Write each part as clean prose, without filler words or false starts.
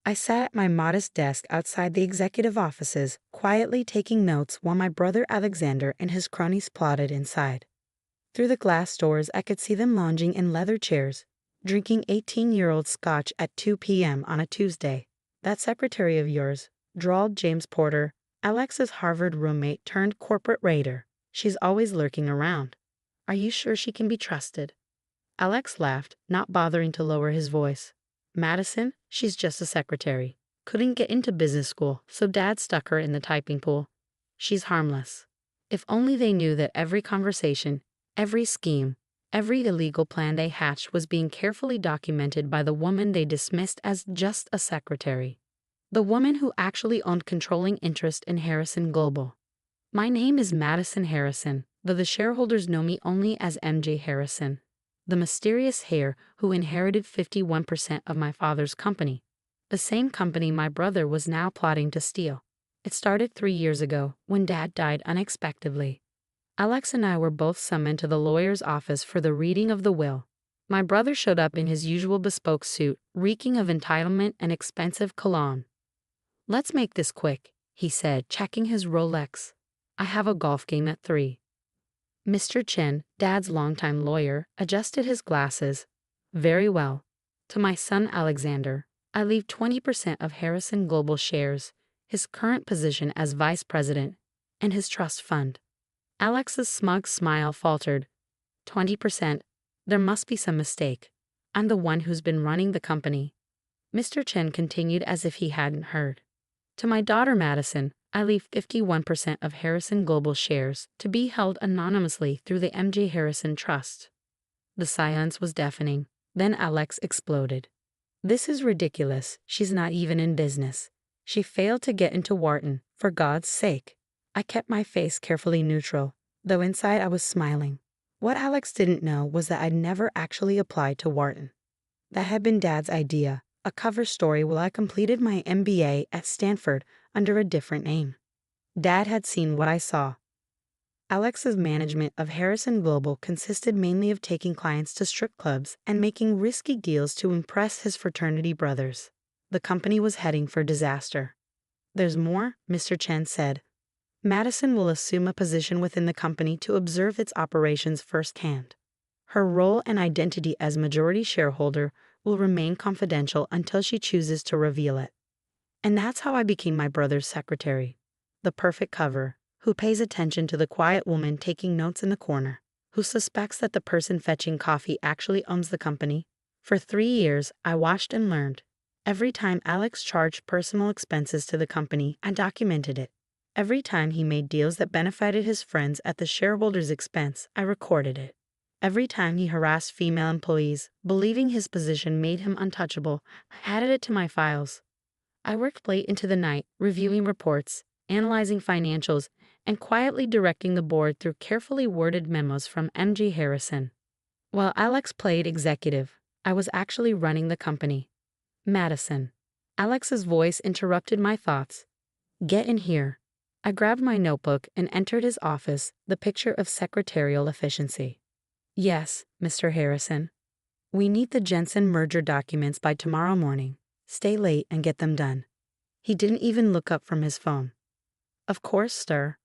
I sat at my modest desk outside the executive offices, quietly taking notes while my brother Alexander and his cronies plotted inside. Through the glass doors, I could see them lounging in leather chairs, drinking 18-year-old scotch at 2 p.m. on a Tuesday. "That secretary of yours," drawled James Porter, Alex's Harvard roommate turned corporate raider. "She's always lurking around. Are you sure she can be trusted?" Alex laughed, not bothering to lower his voice. "Madison, she's just a secretary. Couldn't get into business school, so Dad stuck her in the typing pool. She's harmless." If only they knew that every conversation, every scheme, every illegal plan they hatched was being carefully documented by the woman they dismissed as just a secretary. The woman who actually owned controlling interest in Harrison Global. "My name is Madison Harrison, though the shareholders know me only as MJ Harrison, the mysterious heir who inherited 51% of my father's company, the same company my brother was now plotting to steal. It started 3 years ago, when Dad died unexpectedly. Alex and I were both summoned to the lawyer's office for the reading of the will. My brother showed up in his usual bespoke suit, reeking of entitlement and expensive cologne. "Let's make this quick," he said, checking his Rolex. "I have a golf game at 3. Mr. Chen, Dad's longtime lawyer, adjusted his glasses. "Very well. To my son Alexander, I leave 20% of Harrison Global shares, his current position as vice president, and his trust fund." Alex's smug smile faltered. 20%? There must be some mistake. I'm the one who's been running the company. Mr. Chen continued as if he hadn't heard. "To my daughter Madison, I leave 51% of Harrison Global shares to be held anonymously through the MJ Harrison Trust." The silence was deafening. Then Alex exploded. "This is ridiculous. She's not even in business. She failed to get into Wharton, for God's sake." I kept my face carefully neutral, though inside I was smiling. What Alex didn't know was that I'd never actually applied to Wharton. That had been Dad's idea, a cover story while I completed my MBA at Stanford under a different name. Dad had seen what I saw. Alex's management of Harrison Global consisted mainly of taking clients to strip clubs and making risky deals to impress his fraternity brothers. The company was heading for disaster. "There's more," Mr. Chen said. "Madison will assume a position within the company to observe its operations firsthand. Her role and identity as majority shareholder will remain confidential until she chooses to reveal it." And that's how I became my brother's secretary. The perfect cover, who pays attention to the quiet woman taking notes in the corner, who suspects that the person fetching coffee actually owns the company. For 3 years, I watched and learned. Every time Alex charged personal expenses to the company, I documented it. Every time he made deals that benefited his friends at the shareholders' expense, I recorded it. Every time he harassed female employees, believing his position made him untouchable, I added it to my files. I worked late into the night, reviewing reports, analyzing financials, and quietly directing the board through carefully worded memos from MJ Harrison. While Alex played executive, I was actually running the company. "Madison." Alex's voice interrupted my thoughts. "Get in here." I grabbed my notebook and entered his office, the picture of secretarial efficiency. "Yes, Mr. Harrison. We need the Jensen merger documents by tomorrow morning. Stay late and get them done." He didn't even look up from his phone. "Of course, sir."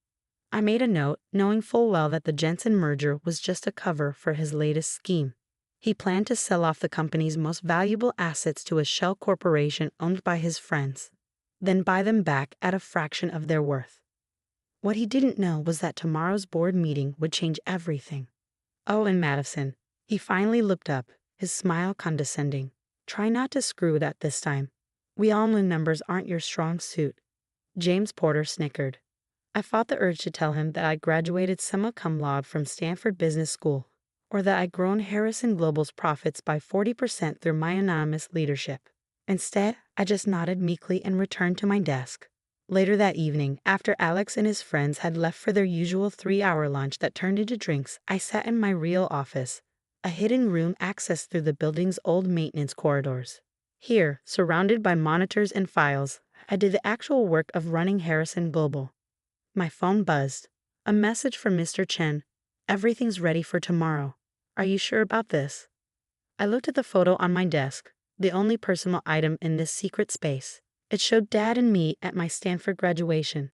I made a note, knowing full well that the Jensen merger was just a cover for his latest scheme. He planned to sell off the company's most valuable assets to a shell corporation owned by his friends, then buy them back at a fraction of their worth. What he didn't know was that tomorrow's board meeting would change everything. "Oh, and Madison." He finally looked up, his smile condescending. "Try not to screw that this time. We all know numbers aren't your strong suit." James Porter snickered. I fought the urge to tell him that I graduated summa cum laude from Stanford Business School, or that I'd grown Harrison Global's profits by 40% through my anonymous leadership. Instead, I just nodded meekly and returned to my desk. Later that evening, after Alex and his friends had left for their usual 3-hour lunch that turned into drinks, I sat in my real office, a hidden room accessed through the building's old maintenance corridors. Here, surrounded by monitors and files, I did the actual work of running Harrison Global. My phone buzzed. A message from Mr. Chen. "Everything's ready for tomorrow. Are you sure about this?" I looked at the photo on my desk. the only personal item in this secret space. It showed Dad and me at my Stanford graduation.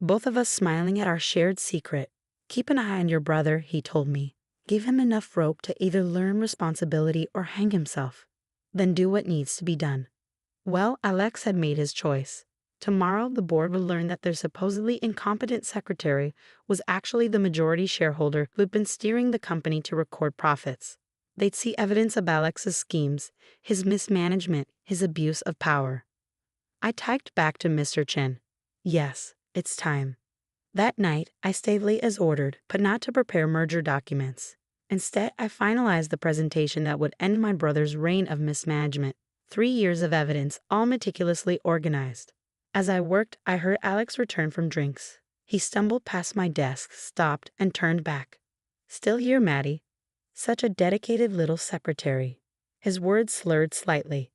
Both of us smiling at our shared secret. Keep an eye on your brother, he told me. Give him enough rope to either learn responsibility or hang himself. Then do what needs to be done. Well, Alex had made his choice. Tomorrow, the board would learn that their supposedly incompetent secretary was actually the majority shareholder who had been steering the company to record profits. They'd see evidence of Alex's schemes, his mismanagement, his abuse of power. I typed back to Mr. Chen. Yes, it's time. That night, I stayed late as ordered, but not to prepare merger documents. Instead, I finalized the presentation that would end my brother's reign of mismanagement. 3 years of evidence, all meticulously organized. As I worked, I heard Alex return from drinks. He stumbled past my desk, stopped, and turned back. Still here, Maddie. Such a dedicated little secretary. His words slurred slightly.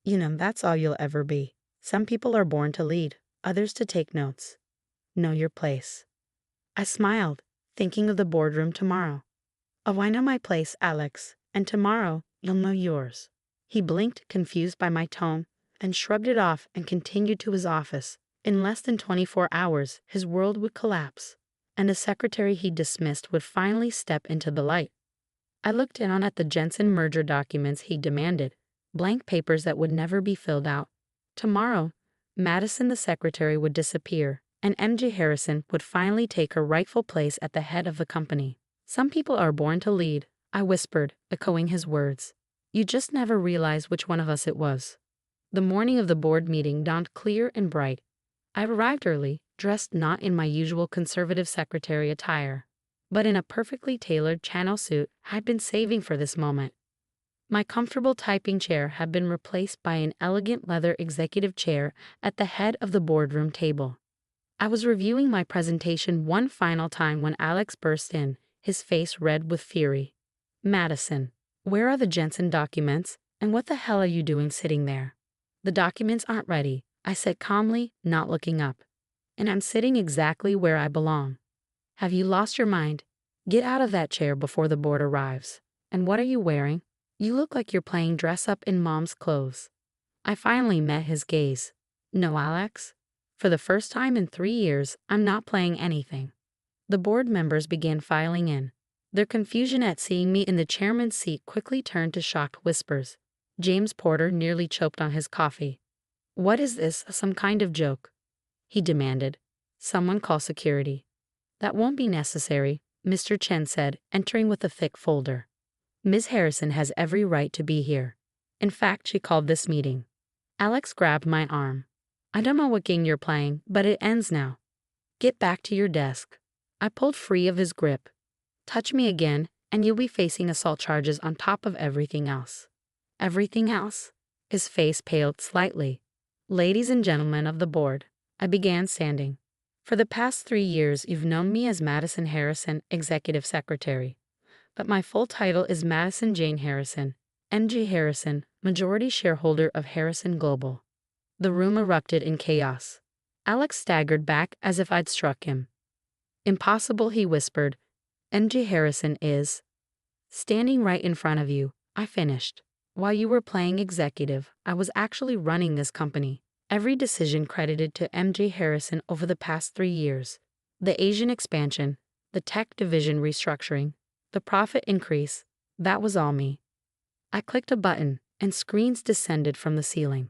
You know, that's all you'll ever be. Some people are born to lead, others to take notes. Know your place. I smiled, thinking of the boardroom tomorrow. Oh, I know my place, Alex, and tomorrow you'll know yours. He blinked, confused by my tone, and shrugged it off and continued to his office. In less than 24 hours, his world would collapse, and a secretary he dismissed would finally step into the light. I looked in at the Jensen merger documents he demanded, blank papers that would never be filled out. Tomorrow, Madison the secretary would disappear, and MJ Harrison would finally take her rightful place at the head of the company. Some people are born to lead, I whispered, echoing his words. You just never realize which one of us it was. The morning of the board meeting dawned clear and bright. I arrived early, dressed not in my usual conservative secretary attire, but in a perfectly tailored channel suit I'd been saving for this moment. My comfortable typing chair had been replaced by an elegant leather executive chair at the head of the boardroom table. I was reviewing my presentation one final time when Alex burst in, his face red with fury. Madison, where are the Jensen documents, and what the hell are you doing sitting there? The documents aren't ready, I said calmly, not looking up. And I'm sitting exactly where I belong. Have you lost your mind? Get out of that chair before the board arrives. And what are you wearing? You look like you're playing dress up in mom's clothes. I finally met his gaze. No, Alex. For the first time in 3 years, I'm not playing anything. The board members began filing in. Their confusion at seeing me in the chairman's seat quickly turned to shocked whispers. James Porter nearly choked on his coffee. What is this, some kind of joke? He demanded. Someone call security. That won't be necessary, Mr. Chen said, entering with a thick folder. Ms. Harrison has every right to be here. In fact, she called this meeting. Alex grabbed my arm. I don't know what game you're playing, but it ends now. Get back to your desk. I pulled free of his grip. Touch me again, and you'll be facing assault charges on top of everything else. Everything else? His face paled slightly. Ladies and gentlemen of the board, I began standing. For the past 3 years, you've known me as Madison Harrison, Executive Secretary. But my full title is Madison Jane Harrison, MJ Harrison, majority shareholder of Harrison Global. The room erupted in chaos. Alex staggered back as if I'd struck him. Impossible, he whispered. MJ Harrison is standing right in front of you. I finished. While you were playing executive, I was actually running this company. Every decision credited to MJ Harrison over the past 3 years. The Asian expansion, the tech division restructuring, the profit increase, that was all me. I clicked a button, and screens descended from the ceiling.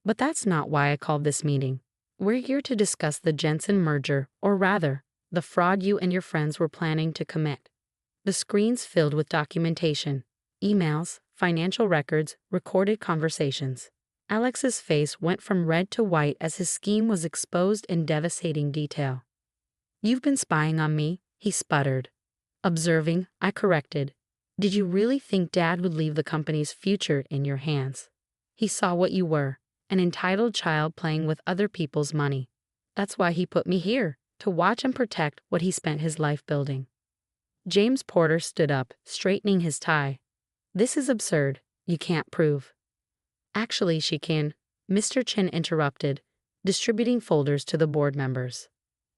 But that's not why I called this meeting. We're here to discuss the Jensen merger, or rather, the fraud you and your friends were planning to commit. The screens filled with documentation, emails, financial records, recorded conversations. Alex's face went from red to white as his scheme was exposed in devastating detail. You've been spying on me, he sputtered. Observing, I corrected. Did you really think Dad would leave the company's future in your hands? He saw what you were, an entitled child playing with other people's money. That's why he put me here, to watch and protect what he spent his life building. James Porter stood up, straightening his tie. This is absurd. You can't prove. Actually, she can, Mr. Chen interrupted, distributing folders to the board members.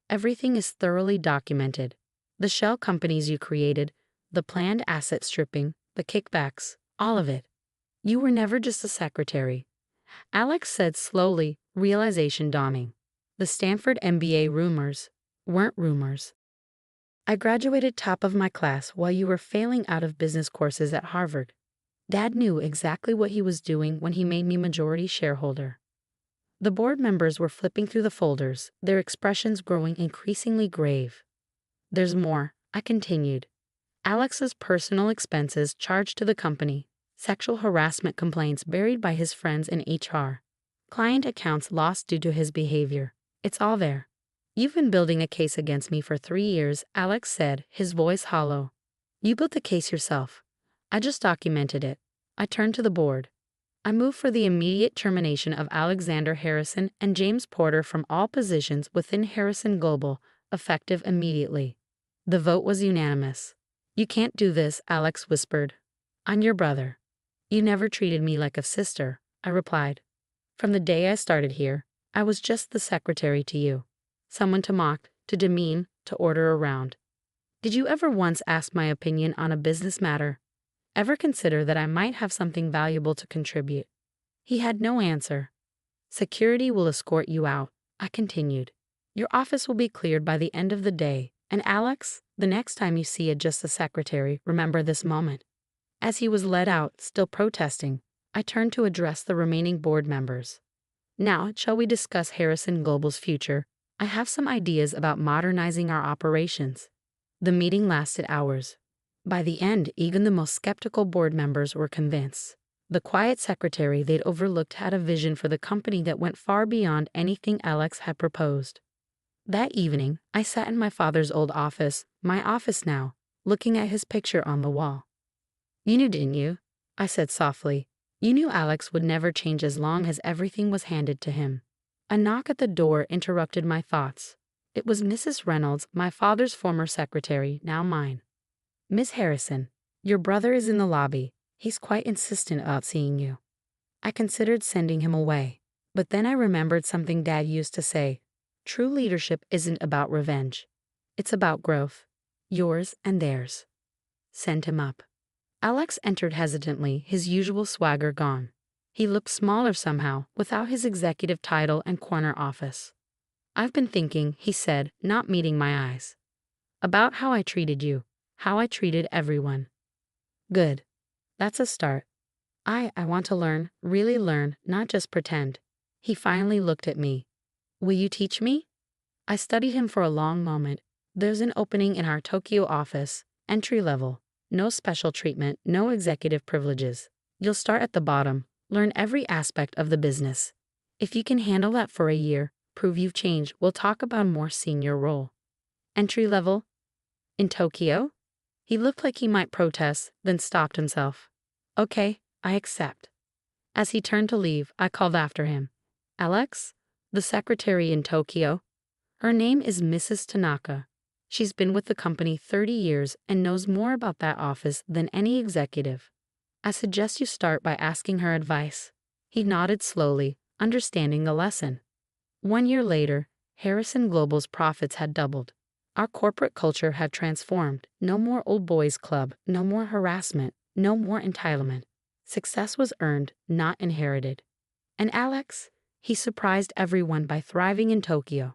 Everything is thoroughly documented. The shell companies you created, the planned asset stripping, the kickbacks, all of it. You were never just a secretary, Alex said slowly, realization dawning. The Stanford MBA rumors weren't rumors. I graduated top of my class while you were failing out of business courses at Harvard. Dad knew exactly what he was doing when he made me majority shareholder. The board members were flipping through the folders, their expressions growing increasingly grave. There's more, I continued. Alex's personal expenses charged to the company, sexual harassment complaints buried by his friends in HR, client accounts lost due to his behavior. It's all there. You've been building a case against me for 3 years, Alex said, his voice hollow. You built the case yourself. I just documented it. I turned to the board. I moved for the immediate termination of Alexander Harrison and James Porter from all positions within Harrison Global, effective immediately. The vote was unanimous. You can't do this, Alex whispered. I'm your brother. You never treated me like a sister, I replied. From the day I started here, I was just the secretary to you. Someone to mock, to demean, to order around. Did you ever once ask my opinion on a business matter? Ever consider that I might have something valuable to contribute? He had no answer. Security will escort you out, I continued. Your office will be cleared by the end of the day, and Alex, the next time you see just a secretary, remember this moment. As he was led out, still protesting, I turned to address the remaining board members. Now, shall we discuss Harrison Global's future? I have some ideas about modernizing our operations. The meeting lasted hours. By the end, even the most skeptical board members were convinced. The quiet secretary they'd overlooked had a vision for the company that went far beyond anything Alex had proposed. That evening, I sat in my father's old office, my office now, looking at his picture on the wall. You knew, didn't you? I said softly. You knew Alex would never change as long as everything was handed to him. A knock at the door interrupted my thoughts. It was Mrs. Reynolds, my father's former secretary, now mine. Miss Harrison, your brother is in the lobby. He's quite insistent about seeing you. I considered sending him away, but then I remembered something Dad used to say. True leadership isn't about revenge. It's about growth. Yours and theirs. Send him up. Alex entered hesitantly, his usual swagger gone. He looked smaller somehow, without his executive title and corner office. I've been thinking, he said, not meeting my eyes. About how I treated you, how I treated everyone. Good. That's a start. I want to learn, really learn, not just pretend. He finally looked at me. Will you teach me? I studied him for a long moment. There's an opening in our Tokyo office, entry level. No special treatment, no executive privileges. You'll start at the bottom, learn every aspect of the business. If you can handle that for a year, prove you've changed, we'll talk about a more senior role. Entry level? In Tokyo? He looked like he might protest, then stopped himself. Okay, I accept. As he turned to leave, I called after him. Alex? The secretary in Tokyo? Her name is Mrs. Tanaka. She's been with the company 30 years and knows more about that office than any executive. I suggest you start by asking her advice. He nodded slowly, understanding the lesson. 1 year later, Harrison Global's profits had doubled. Our corporate culture had transformed. No more old boys club, no more harassment, no more entitlement. Success was earned, not inherited. And Alex? He surprised everyone by thriving in Tokyo.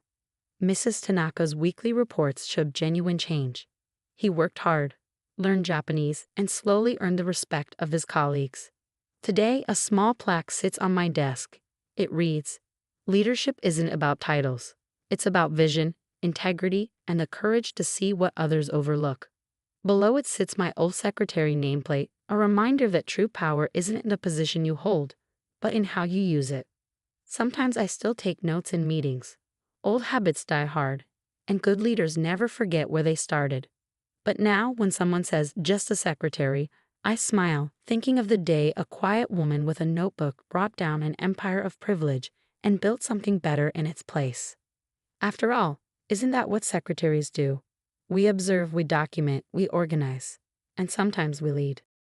Mrs. Tanaka's weekly reports showed genuine change. He worked hard, learned Japanese, and slowly earned the respect of his colleagues. Today, a small plaque sits on my desk. It reads, Leadership isn't about titles. It's about vision, integrity, and the courage to see what others overlook. Below it sits my old secretary nameplate, a reminder that true power isn't in the position you hold, but in how you use it. Sometimes I still take notes in meetings. Old habits die hard, and good leaders never forget where they started. But now, when someone says, just a secretary, I smile, thinking of the day a quiet woman with a notebook brought down an empire of privilege and built something better in its place. After all, isn't that what secretaries do? We observe, we document, we organize, and sometimes we lead.